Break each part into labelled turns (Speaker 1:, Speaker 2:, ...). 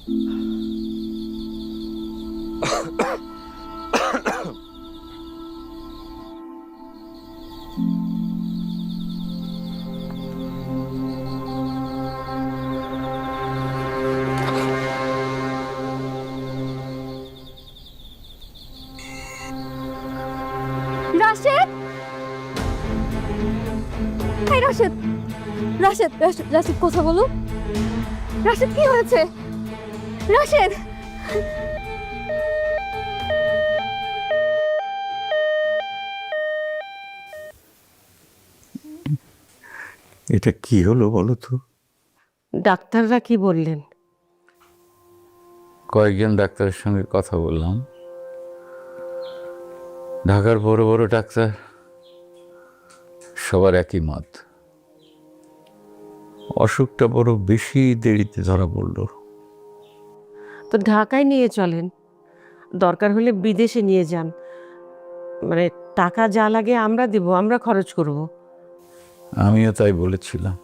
Speaker 1: রাশেদ, এই রাশেদ, রাশেদ, রাশেদ, রাশেদ, কথা বলো। রাশেদ, কি হয়েছে? রাশেদ,
Speaker 2: এটা কি হলো বলো তো?
Speaker 3: ডাক্তাররা কি বললেন?
Speaker 2: কয়েকজন ডাক্তারের সঙ্গে কথা বললাম। ঢাকার বড় বড় ডাক্তার সবার একই মত, অসুখটা বড় বেশি দেরিতে ধরা পড়ল।
Speaker 3: তো ঢাকায় নিয়ে চলেন, দরকার হলে বিদেশে নিয়ে যান। মানে টাকা যা লাগে আমরা দিব, আমরা খরচ করব।
Speaker 2: আমিও তাই বলেছিলাম,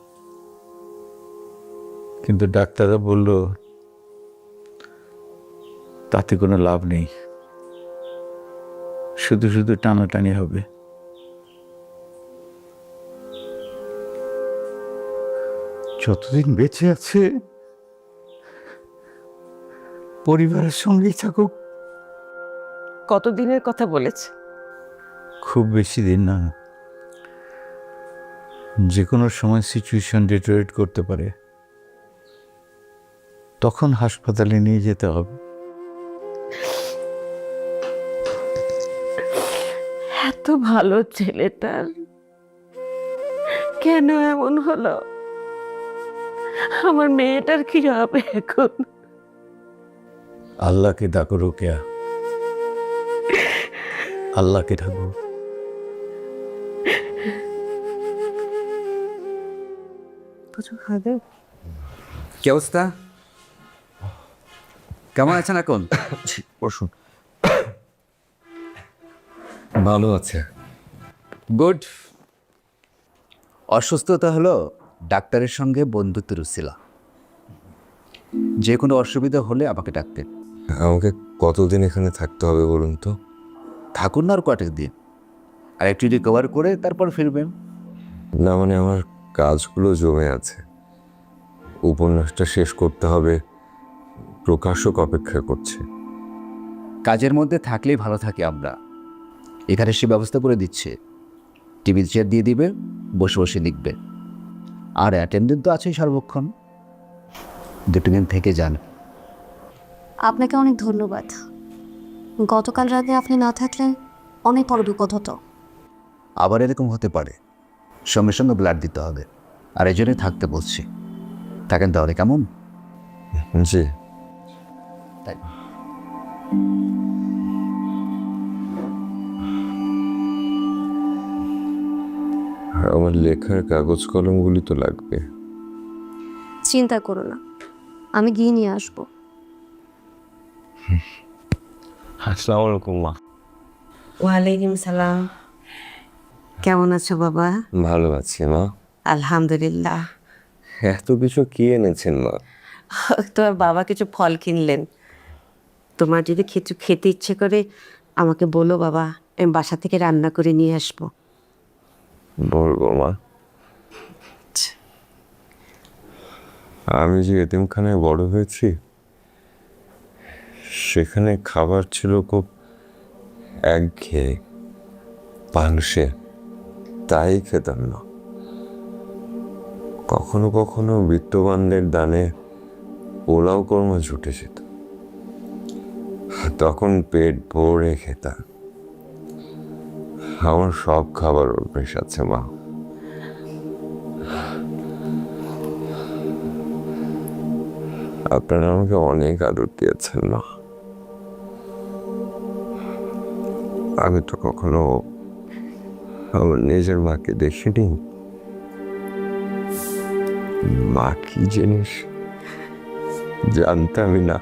Speaker 2: কিন্তু ডাক্তাররা বলল তাতে কোনো লাভ নেই, শুধু শুধু টানাটানি হবে। যতদিন বেঁচে আছে পরিবারের সঙ্গেই থাকুক।
Speaker 3: কতদিনের কথা বলেছে?
Speaker 2: খুব বেশি দিন না, যে কোনো সময় সিচুয়েশন ডিটোরেট করতে পারে, তখন হাসপাতালে নিয়ে যেতে হবে।
Speaker 3: এত ভালো ছেলেটার কেন এমন হলো? আমার মেয়েটার কি হবে এখন?
Speaker 2: আল্লাহকে ডাকো রোকেয়া, আল্লাহকে ডাকো।
Speaker 4: কি অবস্থা? কেমন আছেন এখন?
Speaker 5: বসুন। ভালো আছে।
Speaker 4: গুড। অসুস্থতা হলো ডাক্তারের সঙ্গে বন্ধুত্বের উছিলা। যে কোনো অসুবিধা হলে আমাকে ডাকতেন।
Speaker 5: আমাকে কতদিন এখানে থাকতে হবে বলুন তো?
Speaker 4: থাকুন না আর কয়েক দিন, আর একটু রিকভার করে তারপর ফিরবেন।
Speaker 5: না মানে আমার কাজগুলো জমে আছে, উপন্যাসটা শেষ করতে হবে, প্রকাশক অপেক্ষা করছে।
Speaker 4: কাজের মধ্যে থাকলেই ভালো থাকি আমরা। এখানে সে ব্যবস্থা করে দিচ্ছে, টিভি চেয়ার দিয়ে দিবে, বসে বসে লিখবে। আর অ্যাটেন্ডেন্ট তো আছেই সর্বক্ষণ। দুটো দিন থেকে যান।
Speaker 1: আপনাকে অনেক ধন্যবাদ। গতকাল রাতে আপনি না থাকলে অনেক বড় বিপদ হতো।
Speaker 4: আবার এরকম হতে পারে, সঙ্গে সঙ্গে ব্লাড দিতে হবে, আর এই জন্যই থাকতে বলছি। থাকেন তাহলে, কেমন?
Speaker 5: জি।
Speaker 4: তাই
Speaker 5: আমার লেখার কাগজ কলমগুলি তো লাগবে।
Speaker 1: চিন্তা করো না, আমি গিয়ে নিয়ে আসবো।
Speaker 5: আসসালামু আলাইকুম মা।
Speaker 3: ওয়ালাইকুম সালাম। কেমন আছো বাবা?
Speaker 5: ভালো আছি মা।
Speaker 3: আলহামদুলিল্লাহ।
Speaker 5: এত কিছু কি এনেছেন মা?
Speaker 3: তোমার বাবা কিছু ফল কিনলেন, তোমার যদি কিছু খেতে ইচ্ছে করে আমাকে বলো বাবা, আমি বাসা থেকে রান্না করে নিয়ে আসবো।
Speaker 5: বলবো মা। আমি যে এতিমখানায় বড় হয়েছি, সেখানে খাবার ছিল খুব একঘেয়ে, পাংশে, তাই খেতাম না। কখনো কখনো বিত্তবানদের দানে পোলাও কর্ম জুটে যেত, তখন পেট ভরে খেতাম। আমার সব খাবার অভ্যেস আছে মা। আপনারা আমাকে অনেক আদর দিয়েছেন না। আমি তো কখনো আমার নিজের মাকে দেখিনি। মা কি জিনিস জানতামই না।